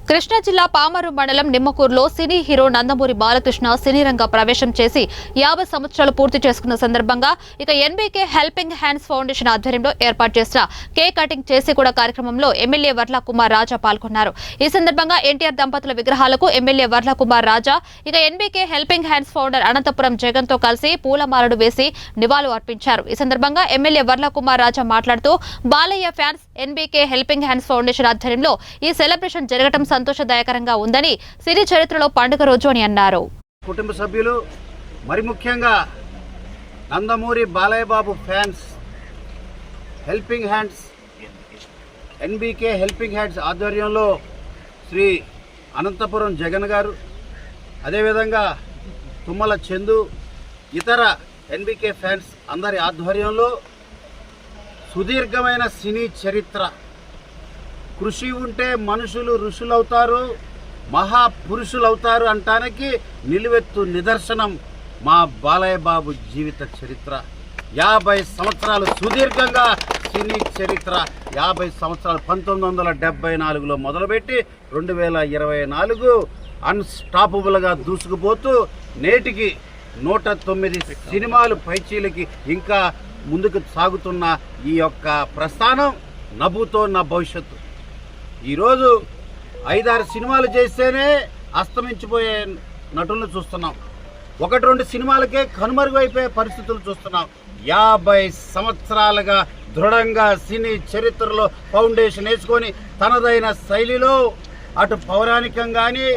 కృష్ణా జిల్లా పామరు మండలం నిమ్మకూరులో cine hero Nandamuri Balakrishna సినీ రంగ ప్రవేశం చేసి 50 సంవత్సరాలు పూర్తి చేసుకున్న సందర్భంగా ఇక ఎన్బీకే హెల్పింగ్ హ్యాండ్స్ ఫౌండేషన్ ఆధ్వర్యంలో ఏర్పాటు చేసిన కేక్ కటింగ్ చేసి కూడా కార్యక్రమంలో ఎమ్మెల్యే వర్ల కుమార్ రాజా పాల్గొన్నారు. ఈ సందర్భంగా ఎన్టీఆర్ దంపతుల విగ్రహాలకు ఎమ్మెల్యే వర్ల కుమార్ రాజా ఇక NBK helping hands founder Anantapuram Jagan తో కలిసి పూలమాలలు వేసి నివాళులు అర్పించారు. ఈ సందర్భంగా ఎమ్మెల్యే వర్ల కుమార్ రాజా మాట్లాడుతూ Balayya fans NBK helping hands foundation ఆధ్వర్యంలో ఈ సెలబ్రేషన్ జరగడం సంతోషదాయకరంగా ఉందని సినీ చరిత్రలో పండుగ రోజు అని అన్నారు. కుటుంబ సభ్యులు మరి ముఖ్యంగా Nandamuri Balayya Babu fans helping hands NBK helping hands ఆధ్వర్యంలో శ్రీ అనంతపురం జగన్ గారు, అదేవిధంగా తుమ్మల చందు, ఇతర ఎన్బీకే ఫ్యాన్స్ అందరి ఆధ్వర్యంలో సుదీర్ఘమైన సినీ చరిత్ర, కృషి ఉంటే మనుషులు ఋషులవుతారు, మహాపురుషులవుతారు అంటానికి నిలువెత్తు నిదర్శనం మా బాలయ్య బాబు జీవిత చరిత్ర. 50 సంవత్సరాలు సుదీర్ఘంగా సినీ చరిత్ర. 50 సంవత్సరాలు 1974లో మొదలుపెట్టి 2024 అన్స్టాపబుల్గా దూసుకుపోతూ నేటికి 109 సినిమాలు పైచీలకి ఇంకా ముందుకు సాగుతున్న ఈ యొక్క ప్రస్థానం నభూతో నా భవిష్యత్తు. ఈరోజు 5-6 సినిమాలు చేస్తేనే అస్తమించిపోయే నటులను చూస్తున్నాం. 1-2 సినిమాలకే కనుమరుగైపోయే పరిస్థితులు చూస్తున్నాం. 50 సంవత్సరాలుగా దృఢంగా సినీ చరిత్రలో ఫౌండేషన్ వేసుకొని తనదైన శైలిలో అటు పౌరాణికం కానీ,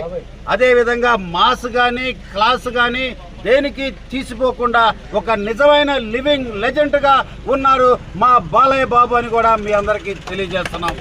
అదేవిధంగా మాస్ కానీ, క్లాస్ కానీ దేనికి తీసిపోకుండా ఒక నిజమైన లివింగ్ లెజెండ్గా ఉన్నారు మా బాలయ్య బాబు అని కూడా మీ అందరికీ తెలియజేస్తున్నాం.